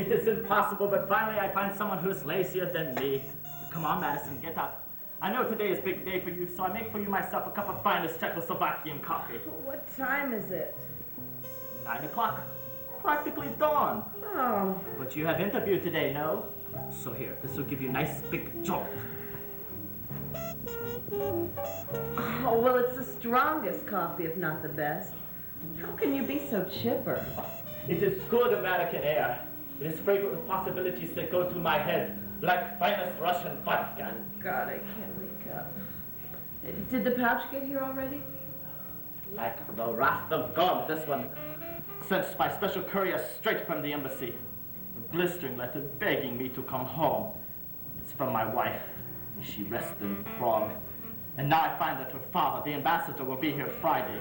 It is impossible, but finally I find someone who's lazier than me. Come on, Madison, get up. I know today is a big day for you, so I make for you myself a cup of finest Czechoslovakian coffee. What time is it? 9 o'clock. Practically dawn. Oh. But you have interview today, no? So here, this will give you a nice big jolt. Oh, well, it's the strongest coffee, if not the best. How can you be so chipper? It is good American air. It is freighted with possibilities that go through my head, like finest Russian vodka. God, I can't wake up. Did the pouch get here already? Like the wrath of God, this one. Sent by special courier straight from the embassy. A blistering letter begging me to come home. It's from my wife. She rests in Prague. And now I find that her father, the ambassador, will be here Friday.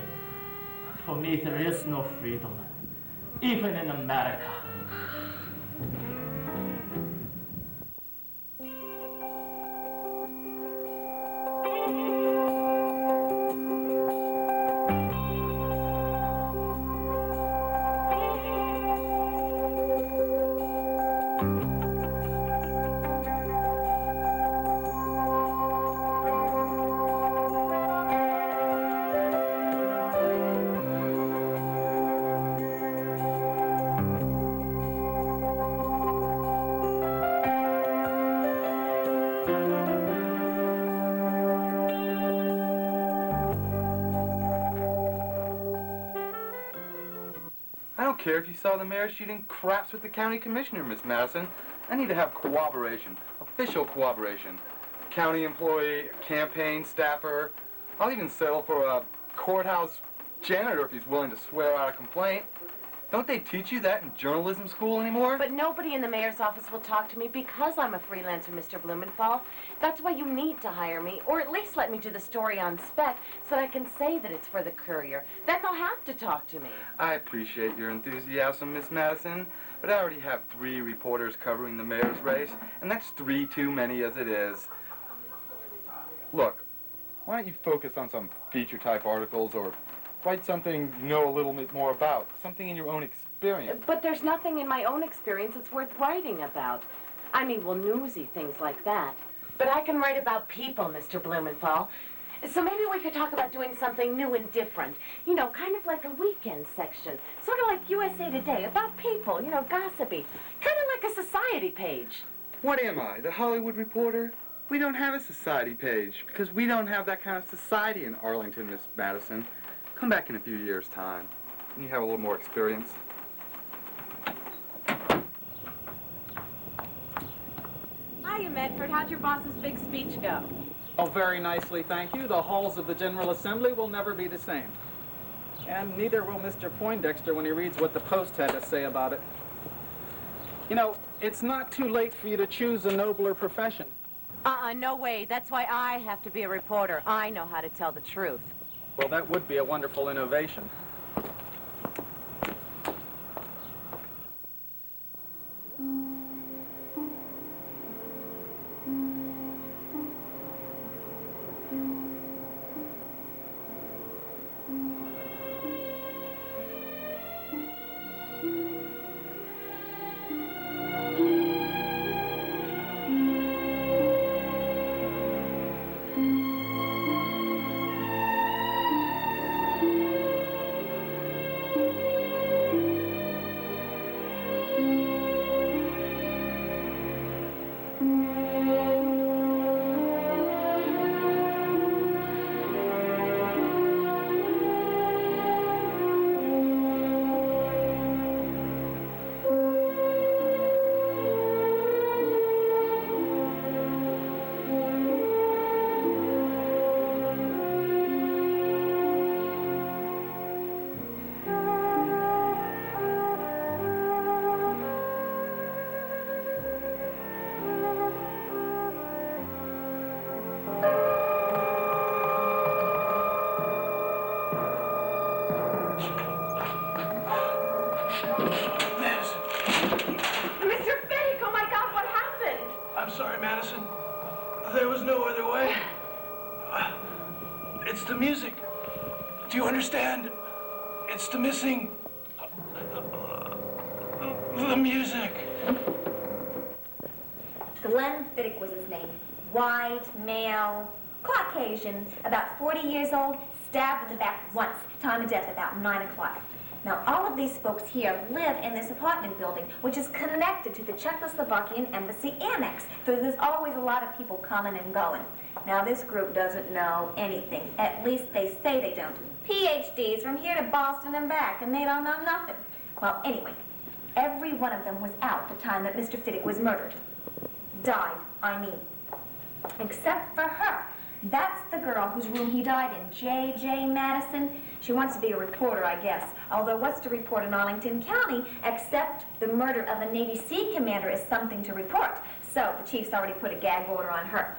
For me, there is no freedom, even in America. Care if you saw the mayor shooting craps with the county commissioner, Miss Madison. I need to have cooperation, official cooperation. County employee, campaign staffer. I'll even settle for a courthouse janitor if he's willing to swear out a complaint. Don't they teach you that in journalism school anymore? But nobody in the mayor's office will talk to me because I'm a freelancer, Mr. Blumenthal. That's why you need to hire me, or at least let me do the story on spec so that I can say that it's for the Courier. Then they'll have to talk to me. I appreciate your enthusiasm, Miss Madison, but I already have 3 reporters covering the mayor's race, and that's 3 too many as it is. Look, why don't you focus on some feature-type articles or write something you know a little bit more about, something in your own experience. But there's nothing in my own experience that's worth writing about. I mean, well, newsy things like that. But I can write about people, Mr. Blumenthal. So maybe we could talk about doing something new and different. You know, kind of like a weekend section. Sort of like USA Today, about people, you know, gossipy. Kind of like a society page. What am I, the Hollywood Reporter? We don't have a society page, because we don't have that kind of society in Arlington, Miss Madison. Come back in a few years' time, and you have a little more experience. Hiya, Medford. How'd your boss's big speech go? Oh, very nicely, thank you. The halls of the General Assembly will never be the same. And neither will Mr. Poindexter when he reads what the Post had to say about it. You know, it's not too late for you to choose a nobler profession. No way. That's why I have to be a reporter. I know how to tell the truth. Well, that would be a wonderful innovation. There was no other way. It's the music. Do you understand? It's the missing... the music. Glenn Fiddick was his name. White, male, Caucasian, about 40 years old, stabbed in the back once. Time of death about 9 o'clock. Now, all of these folks here live in this apartment building, which is connected to the Czechoslovakian Embassy Annex. So there's always a lot of people coming and going. Now, this group doesn't know anything. At least they say they don't. PhDs from here to Boston and back, and they don't know nothing. Well, anyway, every one of them was out the time that Mr. Fiddick was murdered. Died, I mean. Except for her. That's the girl whose room he died in, J.J. Madison. She wants to be a reporter, I guess. Although what's to report in Arlington County except the murder of a Navy Sea commander is something to report. So the chief's already put a gag order on her.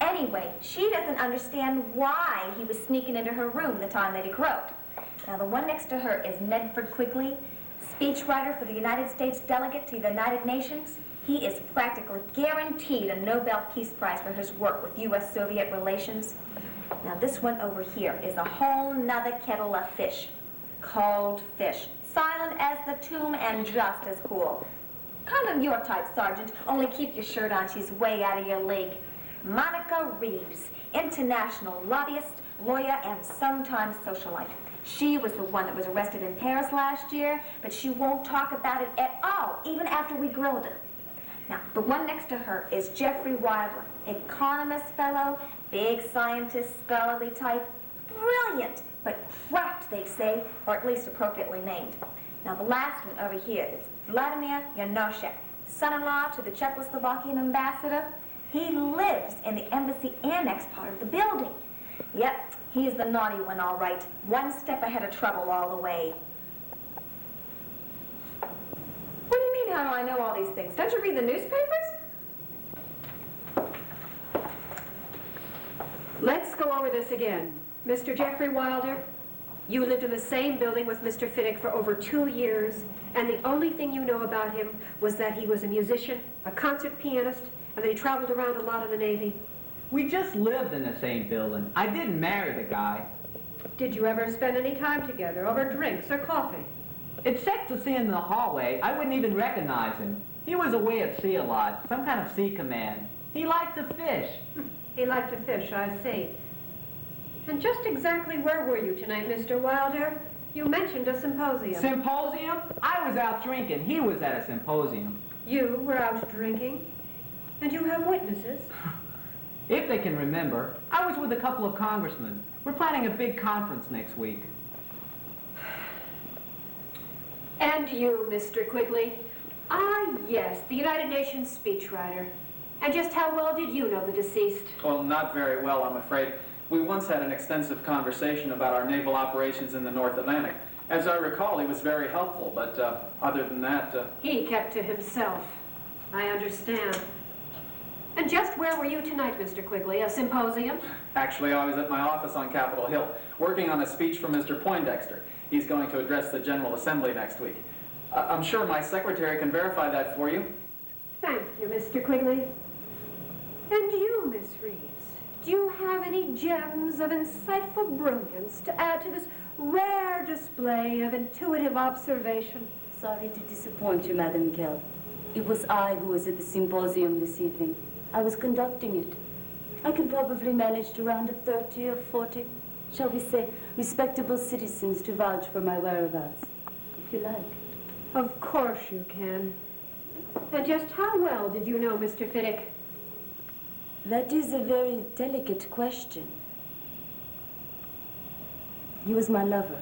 Anyway, she doesn't understand why he was sneaking into her room the time that he croaked. Now, the one next to her is Medford Quigley, speechwriter for the United States delegate to the United Nations. He is practically guaranteed a Nobel Peace Prize for his work with U.S.-Soviet relations. Now, this one over here is a whole nother kettle of fish. Cold fish. Silent as the tomb and just as cool. Kind of your type, Sergeant, only keep your shirt on. She's way out of your league. Monica Reeves, international lobbyist, lawyer, and sometimes socialite. She was the one that was arrested in Paris last year, but she won't talk about it at all, even after we grilled her. Now, the one next to her is Jeffrey Wilder, economist fellow, big scientist, scholarly type, brilliant, but cracked, they say, or at least appropriately named. Now, the last one over here is Vladimir Yanoshek, son-in-law to the Czechoslovakian ambassador. He lives in the embassy annex part of the building. Yep, he's the naughty one, all right. One step ahead of trouble all the way. What do you mean, how do I know all these things? Don't you read the newspapers? Let's go over this again. Mr. Jeffrey Wilder, you lived in the same building with Mr. Fiddick for over 2 years, and the only thing you know about him was that he was a musician, a concert pianist, and that he traveled around a lot in the Navy. We just lived in the same building. I didn't marry the guy. Did you ever spend any time together over drinks or coffee? Except to see him in the hallway, I wouldn't even recognize him. He was away at sea a lot, some kind of sea command. He liked to fish. He liked to fish, I see. And just exactly where were you tonight, Mr. Wilder? You mentioned a symposium. Symposium? I was out drinking. He was at a symposium. You were out drinking? And you have witnesses? If they can remember, I was with a couple of congressmen. We're planning a big conference next week. And you, Mr. Quigley? Ah, yes, the United Nations speechwriter. And just how well did you know the deceased? Well, not very well, I'm afraid. We once had an extensive conversation about our naval operations in the North Atlantic. As I recall, he was very helpful, but other than that... He kept to himself. I understand. And just where were you tonight, Mr. Quigley? A symposium? Actually, I was at my office on Capitol Hill, working on a speech for Mr. Poindexter. He's going to address the General Assembly next week. I'm sure my secretary can verify that for you. Thank you, Mr. Quigley. And you, Miss Reeves, do you have any gems of insightful brilliance to add to this rare display of intuitive observation? Sorry to disappoint you, Madam Kell. It was I who was at the symposium this evening. I was conducting it. I can probably manage to round up 30 or 40, shall we say, respectable citizens to vouch for my whereabouts, if you like. Of course you can. And just how well did you know Mr. Fiddick? That is a very delicate question. He was my lover.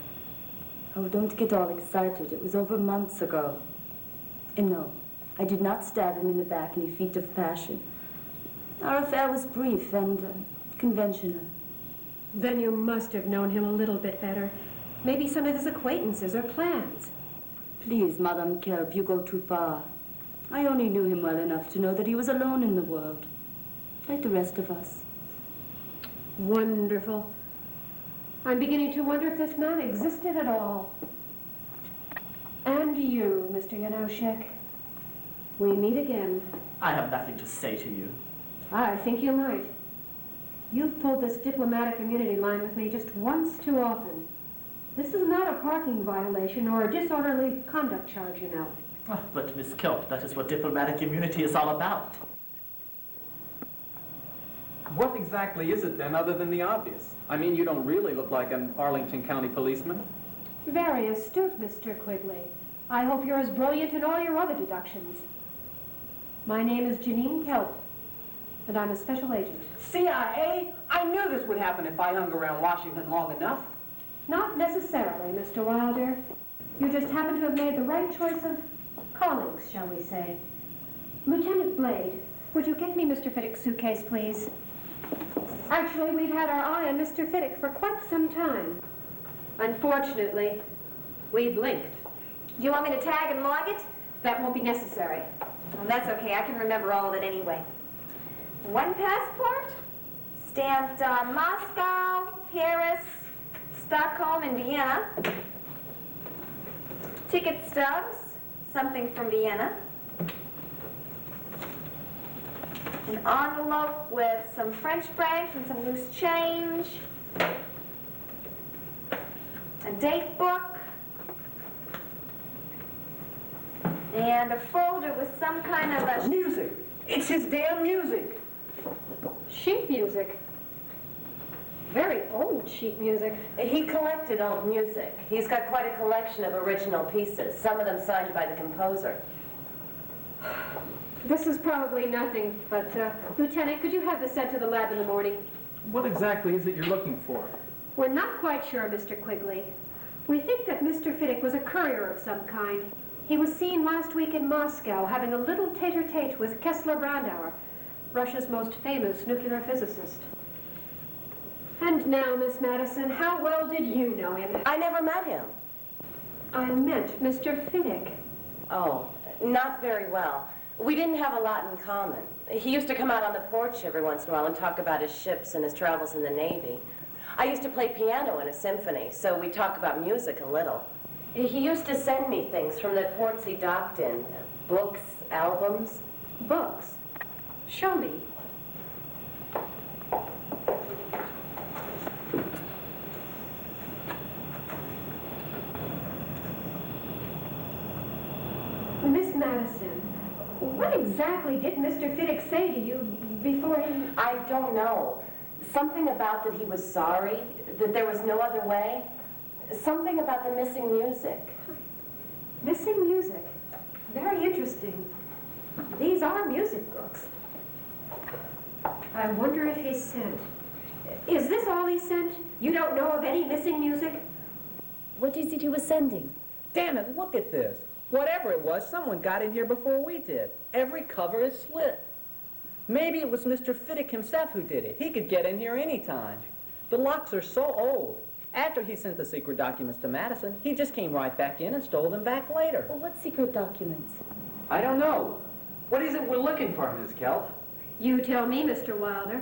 Oh, don't get all excited. It was over months ago. And no, I did not stab him in the back in a feat of passion. Our affair was brief and conventional. Then you must have known him a little bit better. Maybe some of his acquaintances or plans. Please, Madame Kelp, you go too far. I only knew him well enough to know that he was alone in the world, like the rest of us. Wonderful. I'm beginning to wonder if this man existed at all. And you, Mr. Yanoshek. We meet again. I have nothing to say to you. I think you might. You've pulled this diplomatic immunity line with me just once too often. This is not a parking violation or a disorderly conduct charge, you know. But Miss Kelp, that is what diplomatic immunity is all about. What exactly is it then, other than the obvious? I mean, you don't really look like an Arlington County policeman. Very astute, Mr. Quigley. I hope you're as brilliant in all your other deductions. My name is Janine Kelp, and I'm a special agent. CIA? I knew this would happen if I hung around Washington long enough. Not necessarily, Mr. Wilder. You just happen to have made the right choice of colleagues, shall we say. Lieutenant Blade, would you get me Mr. Fiddick's suitcase, please? Actually, we've had our eye on Mr. Fiddick for quite some time. Unfortunately, we blinked. Do you want me to tag and log it? That won't be necessary. Well, that's okay. I can remember all of it anyway. One passport, stamped on Moscow, Paris, Stockholm, and Vienna. Ticket stubs, something from Vienna. An envelope with some French francs and some loose change. A date book. And a folder with some kind of a... Music! It's his damn music! Sheet music. Very old sheet music. He collected old music. He's got quite a collection of original pieces, some of them signed by the composer. This is probably nothing, but, Lieutenant, could you have this sent to the lab in the morning? What exactly is it you're looking for? We're not quite sure, Mr. Quigley. We think that Mr. Fiddick was a courier of some kind. He was seen last week in Moscow having a little tete-a-tete with Kessler Brandauer, Russia's most famous nuclear physicist. And now, Miss Madison, how well did you know him? I never met him. I meant Mr. Fiddick. Oh, not very well. We didn't have a lot in common. He used to come out on the porch every once in a while and talk about his ships and his travels in the Navy. I used to play piano in a symphony, so we talk about music a little. He used to send me things from the ports he docked in. Books, albums. Books? Show me. Miss Madison, what exactly did Mr. Fiddick say to you before he... I don't know. Something about that he was sorry, that there was no other way. Something about the missing music. Missing music? Very interesting. These are music books. I wonder if he sent. Is this all he sent? You don't know of any missing music? What is it he was sending? Damn it, look at this. Whatever it was, someone got in here before we did. Every cover is slit. Maybe it was Mr. Fiddick himself who did it. He could get in here any time. The locks are so old. After he sent the secret documents to Madison, he just came right back in and stole them back later. Well, what secret documents? I don't know. What is it we're looking for, Miss Kelp? You tell me, Mr. Wilder.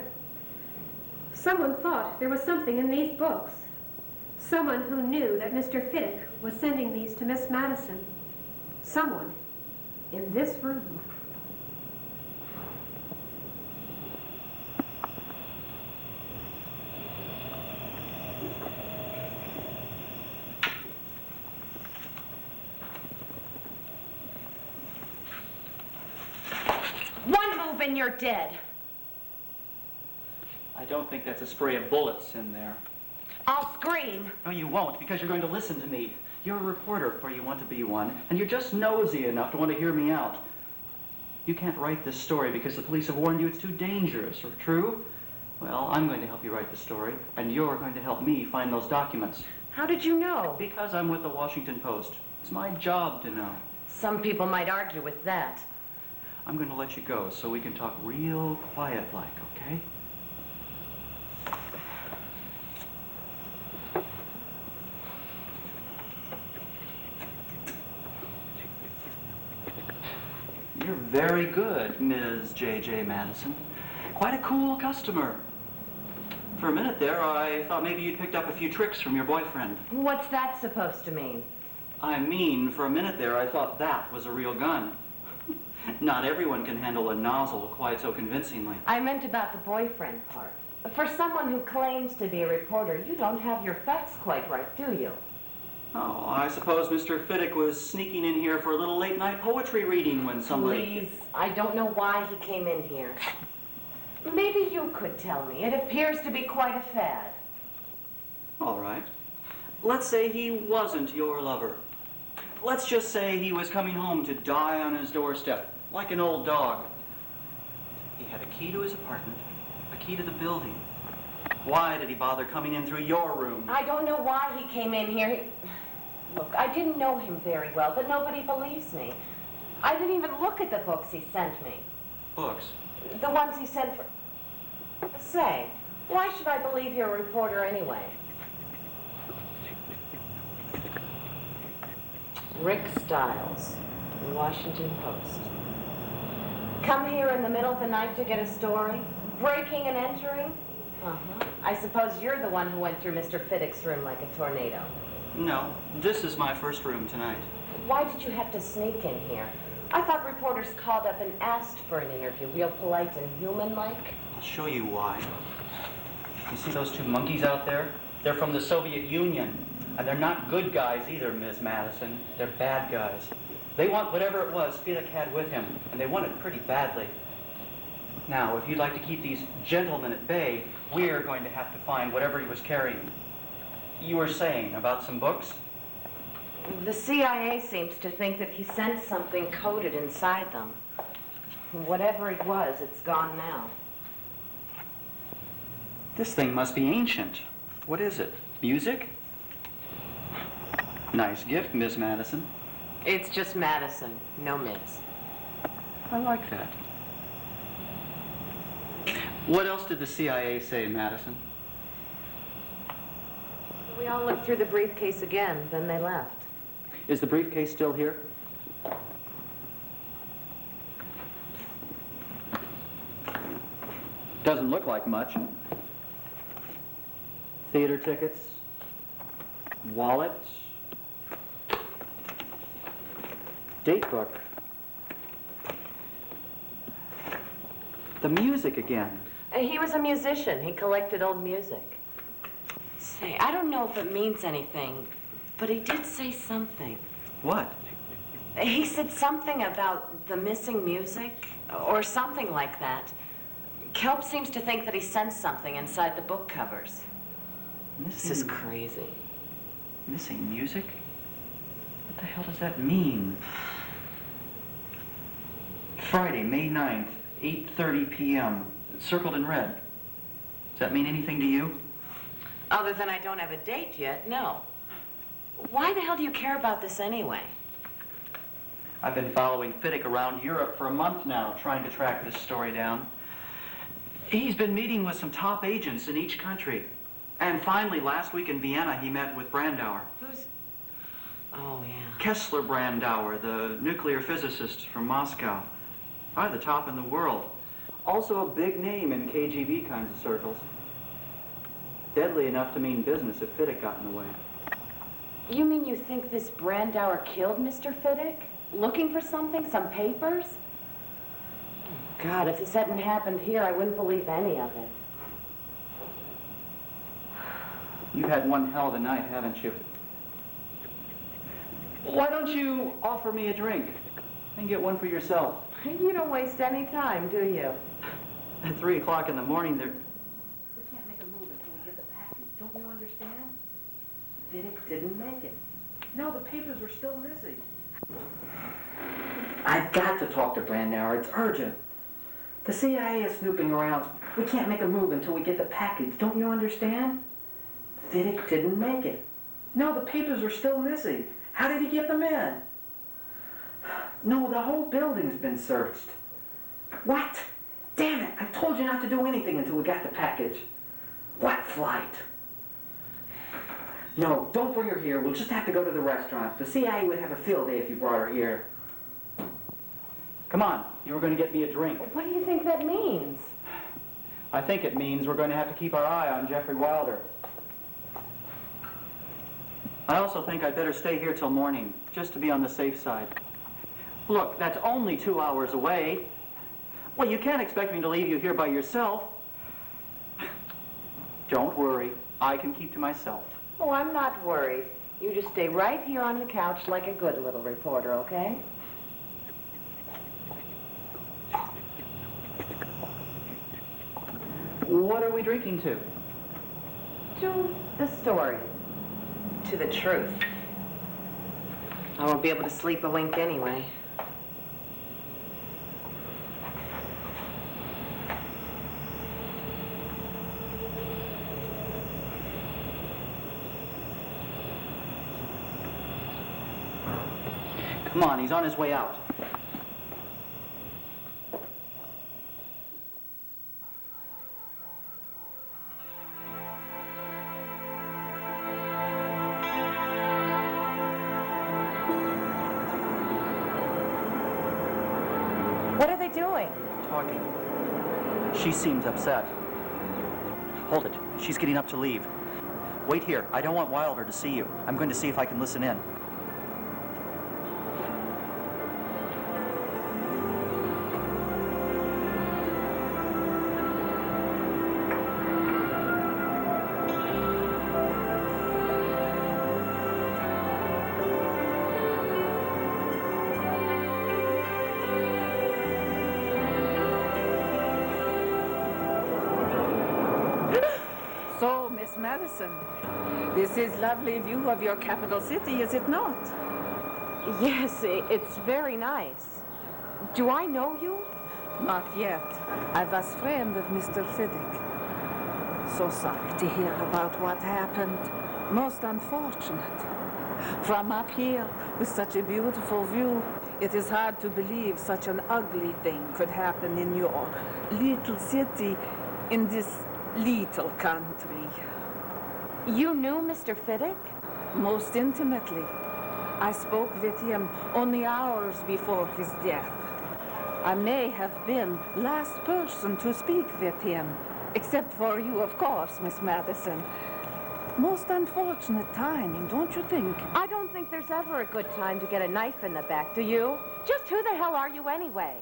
Someone thought there was something in these books. Someone who knew that Mr. Fiddick was sending these to Miss Madison. Someone in this room. One move and you're dead. I don't think that's a spray of bullets in there. I'll scream. No, you won't, because you're going to listen to me. You're a reporter, or you want to be one, and you're just nosy enough to want to hear me out. You can't write this story because the police have warned you it's too dangerous, or true? Well, I'm going to help you write the story, and you're going to help me find those documents. How did you know? Because I'm with the Washington Post. It's my job to know. Some people might argue with that. I'm going to let you go so we can talk real quiet-like, okay? You're very good, Ms. J.J. Madison. Quite a cool customer. For a minute there, I thought maybe you'd picked up a few tricks from your boyfriend. What's that supposed to mean? I mean, for a minute there, I thought that was a real gun. Not everyone can handle a nozzle quite so convincingly. I meant about the boyfriend part. For someone who claims to be a reporter, you don't have your facts quite right, do you? Oh, I suppose Mr. Fiddick was sneaking in here for a little late-night poetry reading when somebody... Please, I don't know why he came in here. Maybe you could tell me. It appears to be quite a fad. All right. Let's say he wasn't your lover. Let's just say he was coming home to die on his doorstep, like an old dog. He had a key to his apartment, a key to the building. Why did he bother coming in through your room? I don't know why he came in here. Look, I didn't know him very well, but nobody believes me. I didn't even look at the books he sent me. Books? The ones he sent for... Say, why should I believe you're a reporter anyway? Rick Stiles, Washington Post. Come here in the middle of the night to get a story? Breaking and entering? Uh-huh. I suppose you're the one who went through Mr. Fiddick's room like a tornado. No, this is my first room tonight. Why did you have to sneak in here? I thought reporters called up and asked for an interview, real polite and human-like. I'll show you why. You see those two monkeys out there? They're from the Soviet Union. And they're not good guys either, Ms. Madison. They're bad guys. They want whatever it was Fiddick had with him, and they want it pretty badly. Now, if you'd like to keep these gentlemen at bay, we're going to have to find whatever he was carrying. You were saying about some books? The CIA seems to think that he sent something coded inside them. Whatever it was, it's gone now. This thing must be ancient. What is it? Music? Nice gift, Miss Madison. It's just Madison, no Miss. I like that. What else did the CIA say, Madison? We all looked through the briefcase again, then they left. Is the briefcase still here? Doesn't look like much. Theater tickets, wallet, date book. The music again. He was a musician. He collected old music. Say, I don't know if it means anything, but he did say something. What? He said something about the missing music, or something like that. Kelp seems to think that he sensed something inside the book covers. This is crazy. Missing music? What the hell does that mean? Friday, May 9th, 8:30 p.m. It's circled in red. Does that mean anything to you? Other than I don't have a date yet, no. Why the hell do you care about this anyway? I've been following Fiddick around Europe for a month now, trying to track this story down. He's been meeting with some top agents in each country. And finally, last week in Vienna, he met with Brandauer. Who's... Oh, yeah. Kessler Brandauer, the nuclear physicist from Moscow. Probably the top in the world. Also a big name in KGB kinds of circles. Deadly enough to mean business if Fiddick got in the way. You mean you think this Brandauer killed Mr. Fiddick? Looking for something? Some papers? God, if this hadn't happened here, I wouldn't believe any of it. You've had one hell of a night, haven't you? Why don't you offer me a drink and get one for yourself? You don't waste any time, do you? At 3 o'clock in the morning, they're... We can't make a move until we get the package. Don't you understand? Fiddick didn't make it. No, the papers were still missing. I've got to talk to Brandauer. It's urgent. The CIA is snooping around. We can't make a move until we get the package. Don't you understand? Fiddick didn't make it. No, the papers were still missing. How did he get them in? No, the whole building's been searched. What? Damn it, I told you not to do anything until we got the package. What flight? No, don't bring her here. We'll just have to go to the restaurant. The CIA would have a field day if you brought her here. Come on, you were going to get me a drink. What do you think that means? I think it means we're going to have to keep our eye on Jeffrey Wilder. I also think I'd better stay here till morning, just to be on the safe side. Look, that's only 2 hours away. Well, you can't expect me to leave you here by yourself. Don't worry, I can keep to myself. Oh, I'm not worried. You just stay right here on the couch like a good little reporter, okay? What are we drinking to? To the story. To the truth. I won't be able to sleep a wink anyway. Come on, he's on his way out. What are they doing? Talking. She seems upset. Hold it. She's getting up to leave. Wait here. I don't want Wilder to see you. I'm going to see if I can listen in. So, Miss Madison, this is lovely view of your capital city, is it not? Yes, it's very nice. Do I know you? Not yet. I was friend of Mr. Fiddick. So sorry to hear about what happened. Most unfortunate. From up here, with such a beautiful view, it is hard to believe such an ugly thing could happen in your little city, in this little country. You knew Mr. Fiddick? Most intimately. I spoke with him only hours before his death. I may have been last person to speak with him, except for you, of course, Miss Madison. Most unfortunate timing, don't you think? I don't think there's ever a good time to get a knife in the back, do you? Just who the hell are you anyway?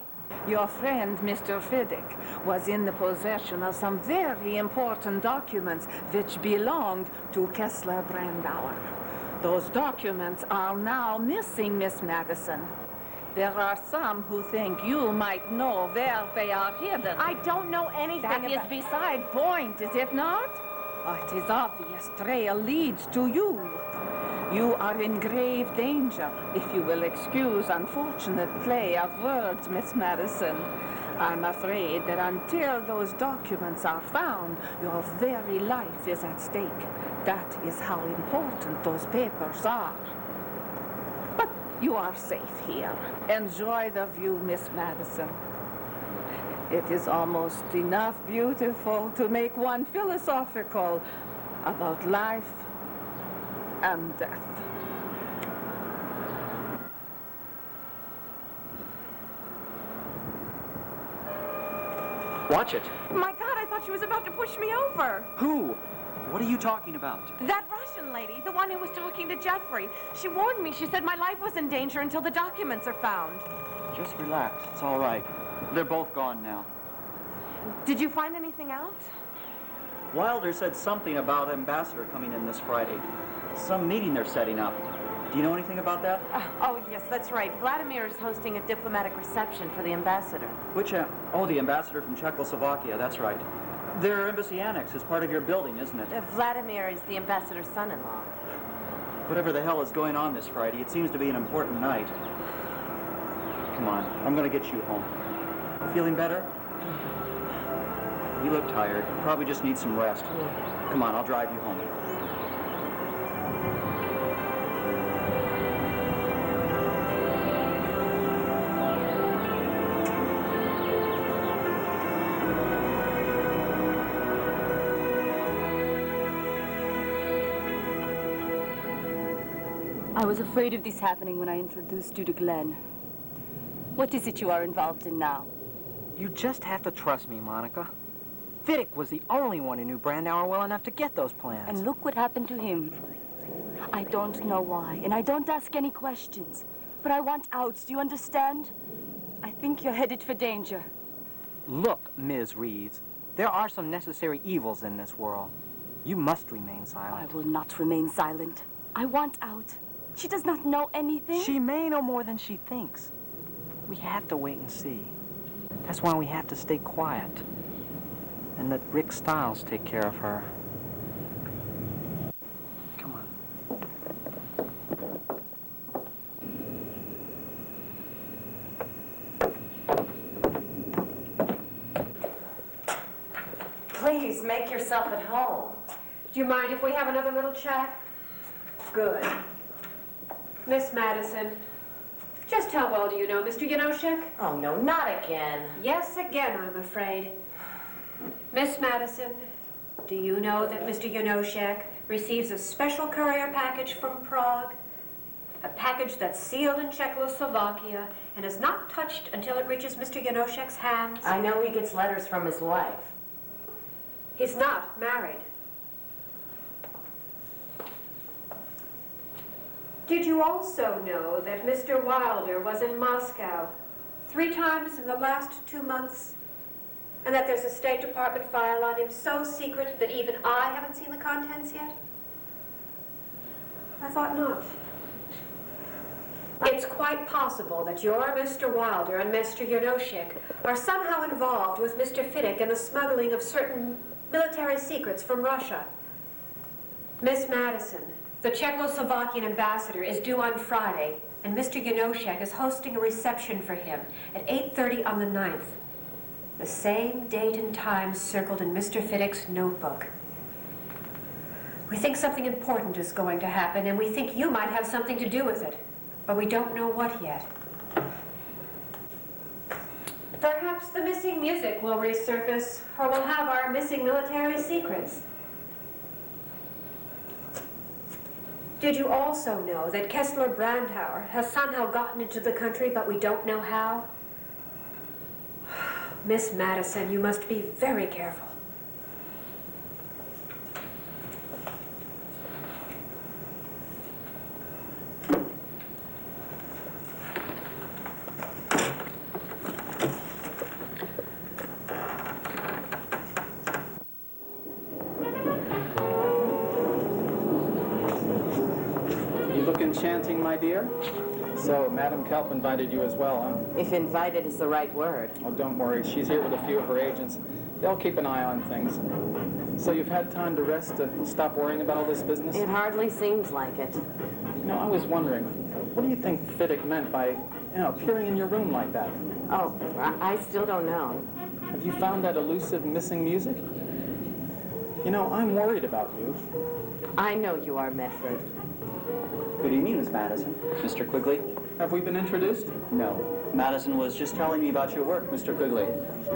Your friend, Mr. Fiddick, was in the possession of some very important documents which belonged to Kessler Brandauer. Those documents are now missing, Miss Madison. There are some who think you might know where they are hidden. I don't know anything That is beside point, is it not? It is obvious trail leads to you. You are in grave danger, if you will excuse unfortunate play of words, Miss Madison. I'm afraid that until those documents are found, your very life is at stake. That is how important those papers are. But you are safe here. Enjoy the view, Miss Madison. It is almost enough beautiful to make one philosophical about life and death. Watch it. My God, I thought she was about to push me over. Who? What are you talking about? That Russian lady, the one who was talking to Jeffrey. She warned me. She said my life was in danger until the documents are found. Just relax. It's all right. They're both gone now. Did you find anything out? Wilder said something about Ambassador coming in this Friday. Some meeting they're setting up. Do you know anything about that? Oh, yes, that's right. Vladimir is hosting a diplomatic reception for the ambassador. Which, the ambassador from Czechoslovakia, that's right. Their embassy annex is part of your building, isn't it? Vladimir is the ambassador's son-in-law. Whatever the hell is going on this Friday, it seems to be an important night. Come on, I'm gonna get you home. Feeling better? You look tired. Probably just need some rest. Come on, I'll drive you home. I was afraid of this happening when I introduced you to Glenn. What is it you are involved in now? You just have to trust me, Monica. Fiddick was the only one who knew Brandauer well enough to get those plans. And look what happened to him. I don't know why, and I don't ask any questions. But I want out, do you understand? I think you're headed for danger. Look, Ms. Reeves, there are some necessary evils in this world. You must remain silent. I will not remain silent. I want out. She does not know anything. She may know more than she thinks. We have to wait and see. That's why we have to stay quiet and let Rick Stiles take care of her. Come on. Please, make yourself at home. Do you mind if we have another little chat? Good. Miss Madison, just how well do you know Mr. Yanoshek? Oh, no, not again. Yes, again, I'm afraid. Miss Madison, do you know that Mr. Yanoshek receives a special courier package from Prague? A package that's sealed in Czechoslovakia and is not touched until it reaches Mr. Yanoshek's hands? I know he gets letters from his wife. He's not married. Did you also know that Mr. Wilder was in Moscow 3 times in the last 2 months? And that there's a State Department file on him so secret that even I haven't seen the contents yet? I thought not. It's quite possible that your Mr. Wilder and Mr. Yanoshek are somehow involved with Mr. Fiddick in the smuggling of certain military secrets from Russia. Miss Madison, the Czechoslovakian ambassador, is due on Friday, and Mr. Yanoshek is hosting a reception for him at 8:30 on the 9th. The same date and time circled in Mr. Fiddick's notebook. We think something important is going to happen, and we think you might have something to do with it, but we don't know what yet. Perhaps the missing music will resurface, or we'll have our missing military secrets. Did you also know that Kessler Brandhauer has somehow gotten into the country, but we don't know how? Miss Madison, you must be very careful. You look enchanting, my dear. So, Madam Kelp invited you as well, huh? If invited is the right word. Oh, don't worry. She's here with a few of her agents. They'll keep an eye on things. So you've had time to rest, to stop worrying about all this business? It hardly seems like it. You know, I was wondering, what do you think Fiddick meant by, appearing in your room like that? Oh, I still don't know. Have you found that elusive missing music? You know, I'm worried about you. I know you are, Medford. Good evening, Miss Madison. Mr. Quigley? Have we been introduced? No. Madison was just telling me about your work, Mr. Quigley.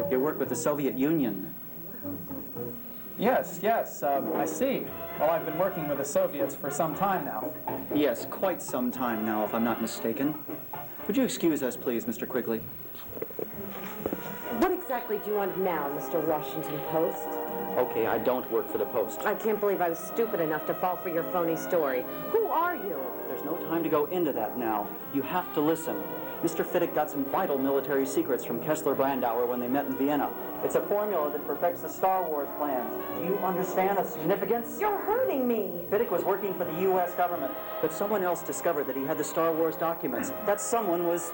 Your work with the Soviet Union. Yes, I see. Well, I've been working with the Soviets for some time now. Yes, quite some time now, if I'm not mistaken. Would you excuse us, please, Mr. Quigley? What exactly do you want now, Mr. Washington Post? Okay, I don't work for the Post. I can't believe I was stupid enough to fall for your phony story. Who are you? There's no time to go into that now. You have to listen. Mr. Fiddick got some vital military secrets from Kessler Brandauer when they met in Vienna. It's a formula that perfects the Star Wars plans. Do you understand the significance? You're hurting me. Fiddick was working for the U.S. government, but someone else discovered that he had the Star Wars documents. That someone was...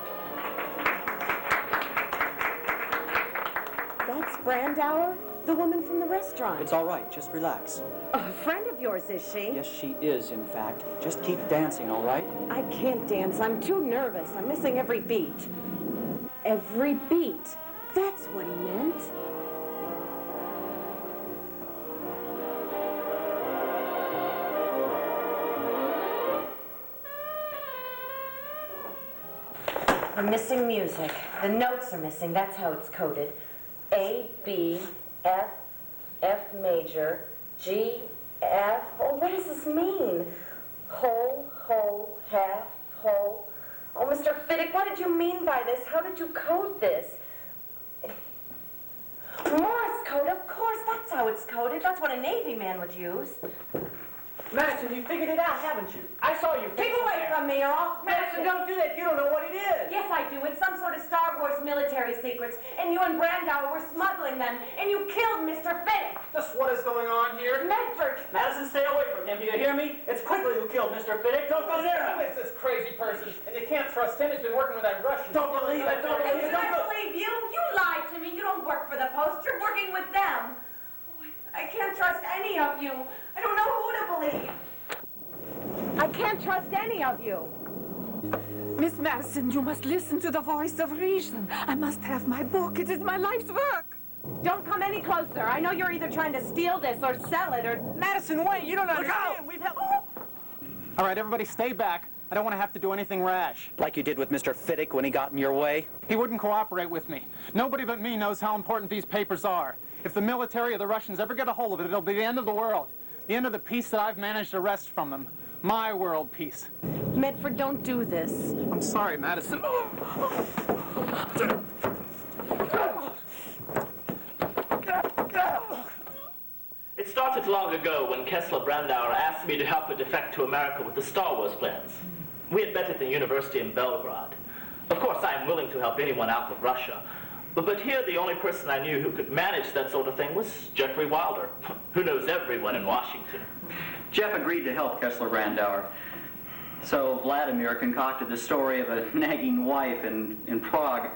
That's Brandauer? The woman from the restaurant. It's all right. Just relax. A friend of yours, is she? Yes, she is, in fact. Just keep dancing, all right? I can't dance. I'm too nervous. I'm missing every beat. Every beat. That's what he meant. We're missing music. The notes are missing. That's how it's coded. A, B, F, F major, G, F. Oh, what does this mean? Whole, half, whole. Oh, Mr. Fiddick, what did you mean by this? How did you code this? Morse code, of course, that's how it's coded. That's what a Navy man would use. Madison, you figured it out, haven't you? I saw you. Keep away from me, or I'll... Madison, don't do that. You don't know what it is. Yes, I do. It's some sort of Star Star Wars military secrets, and you and Brandauer were smuggling them, and you killed Mr. Fittick. Just what is going on here? Medford! Madison, stay away from him. Do you hear me? It's Quigley who killed Mr. Fittick. Don't go near him. Who is this crazy person? And you can't trust him. He's been working with that Russian. Don't believe it. Don't believe it. I believe you. You lied to me. You don't work for the Post. You're working with them. I can't trust any of you. I don't know who to believe. I can't trust any of you. Miss Madison, you must listen to the voice of reason. I must have my book. It is my life's work. Don't come any closer. I know you're either trying to steal this or sell it or... Madison, wait! You don't understand! We've held... All right, everybody stay back. I don't want to have to do anything rash. Like you did with Mr. Fittick when he got in your way? He wouldn't cooperate with me. Nobody but me knows how important these papers are. If the military or the Russians ever get a hold of it, it'll be the end of the world. The end of the peace that I've managed to wrest from them. My world peace. Medford, don't do this. I'm sorry, Madison. It started long ago when Kessler Brandauer asked me to help her defect to America with the Star Wars plans. We had met at the university in Belgrade. Of course, I am willing to help anyone out of Russia. But here, the only person I knew who could manage that sort of thing was Jeffrey Wilder, who knows everyone in Washington. Jeff agreed to help Kessler Brandauer. So Vladimir concocted the story of a nagging wife in Prague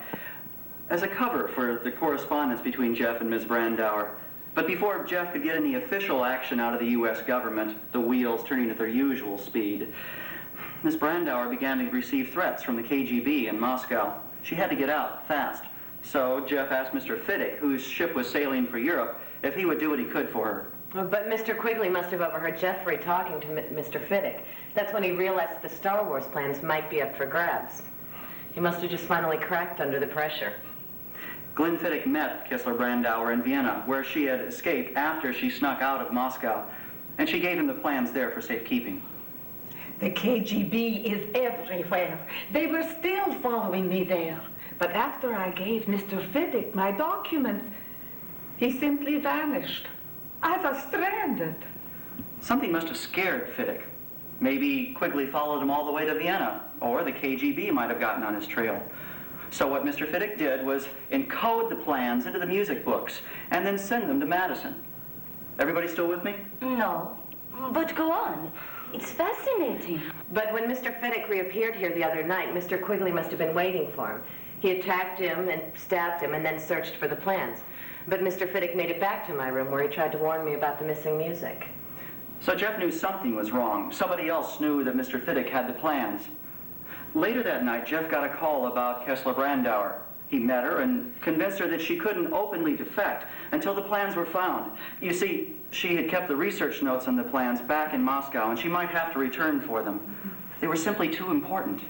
as a cover for the correspondence between Jeff and Ms. Brandauer. But before Jeff could get any official action out of the U.S. government, the wheels turning at their usual speed, Ms. Brandauer began to receive threats from the KGB in Moscow. She had to get out fast. So Jeff asked Mr. Fittick, whose ship was sailing for Europe, if he would do what he could for her. But Mr. Quigley must have overheard Jeffrey talking to Mr. Fittick. That's when he realized that the Star Wars plans might be up for grabs. He must have just finally cracked under the pressure. Glenn Fittick met Kessler Brandauer in Vienna, where she had escaped after she snuck out of Moscow, and she gave him the plans there for safekeeping. The KGB is everywhere. They were still following me there. But after I gave Mr. Fittick my documents, he simply vanished. I was stranded. Something must have scared Fittick. Maybe Quigley followed him all the way to Vienna, or the KGB might have gotten on his trail. So what Mr. Fittick did was encode the plans into the music books and then send them to Madison. Everybody still with me? No, but go on. It's fascinating. But when Mr. Fittick reappeared here the other night, Mr. Quigley must have been waiting for him. He attacked him and stabbed him and then searched for the plans. But Mr. Fittick made it back to my room where he tried to warn me about the missing music. So Jeff knew something was wrong. Somebody else knew that Mr. Fittick had the plans. Later that night, Jeff got a call about Kessler Brandauer. He met her and convinced her that she couldn't openly defect until the plans were found. You see, she had kept the research notes on the plans back in Moscow, and she might have to return for them. They were simply too important.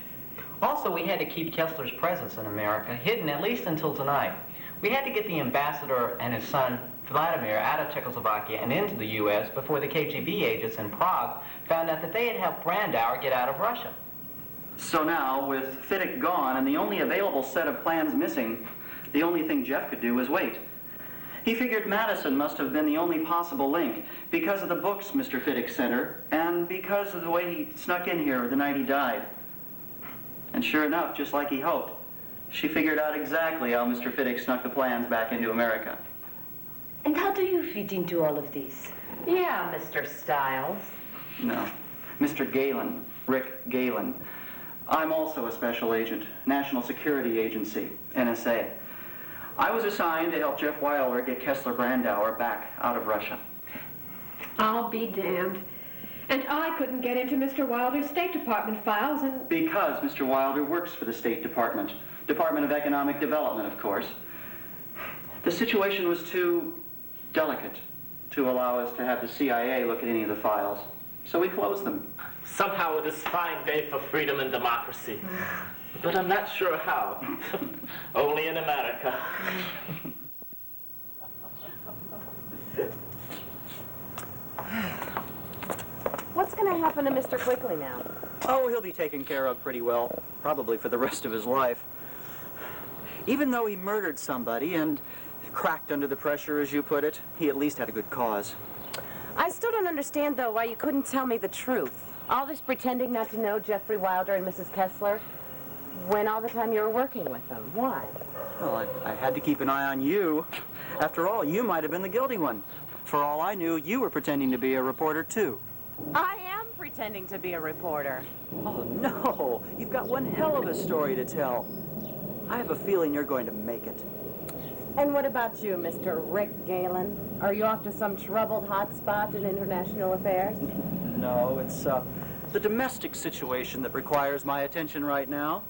Also, we had to keep Kessler's presence in America hidden at least until tonight. We had to get the ambassador and his son, Vladimir, out of Czechoslovakia and into the U.S. before the KGB agents in Prague found out that they had helped Brandauer get out of Russia. So now, with Fittick gone and the only available set of plans missing, the only thing Jeff could do was wait. He figured Madison must have been the only possible link because of the books Mr. Fittick sent her and because of the way he snuck in here the night he died. And sure enough, just like he hoped, she figured out exactly how Mr. Fittick snuck the plans back into America. And how do you fit into all of this? Yeah, Mr. Stiles. No. Mr. Galen, Rick Galen. I'm also a special agent, National Security Agency, NSA. I was assigned to help Jeff Wilder get Kessler Brandauer back out of Russia. I'll be damned. And I couldn't get into Mr. Wilder's State Department files and... Because Mr. Wilder works for the State Department. Department of Economic Development, of course. The situation was too delicate to allow us to have the CIA look at any of the files. So we closed them. Somehow it is a fine day for freedom and democracy. But I'm not sure how. Only in America. What's going to happen to Mr. Quigley now? Oh, he'll be taken care of pretty well. Probably for the rest of his life. Even though he murdered somebody and cracked under the pressure, as you put it, he at least had a good cause. I still don't understand, though, why you couldn't tell me the truth. All this pretending not to know Jeffrey Wilder and Mrs. Kessler. When all the time you were working with them. Why? Well, I had to keep an eye on you. After all, you might have been the guilty one. For all I knew, you were pretending to be a reporter, too. I am pretending to be a reporter. Oh, no. You've got one hell of a story to tell. I have a feeling you're going to make it. And what about you, Mr. Rick Galen? Are you off to some troubled hotspot in international affairs? No, it's the domestic situation that requires my attention right now.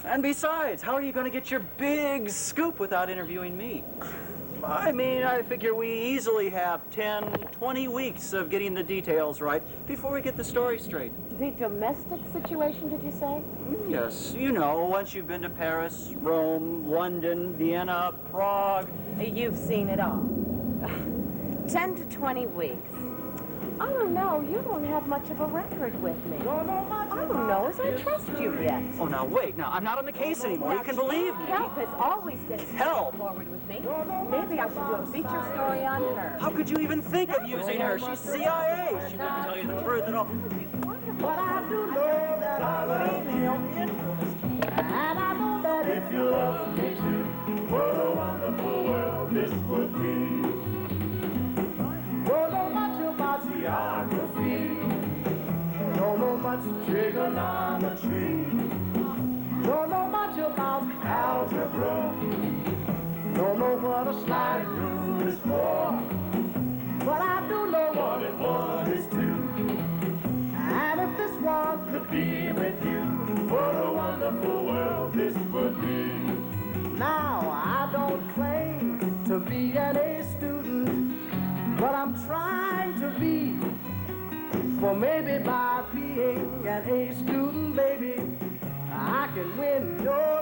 And besides, how are you going to get your big scoop without interviewing me? I mean, I figure we easily have 10, 20 weeks of getting the details right before we get the story straight. The domestic situation, did you say? Yes, you know, once you've been to Paris, Rome, London, Vienna, Prague. You've seen it all. 10 to 20 weeks. I don't know. You don't have much of a record with me. I don't know as I trust you yet. Oh, now wait. Now, I'm not on the case anymore. You can believe me. Help has always been forward with me. Maybe I should do a feature story on her. How could you even think of using her? She's CIA. She wouldn't tell you the truth at all. But I do know that I love you, and I know that if you love me too, what a wonderful world this would be. Don't know much about geography, don't know much trigonometry, don't know much about algebra, don't know what a slide rule is for, but I do know what it one is two. And if this one could be with you, what a wonderful world this would be. Now, I don't claim to be an A student, but I'm trying to be. For maybe by being an A student, baby, I can win your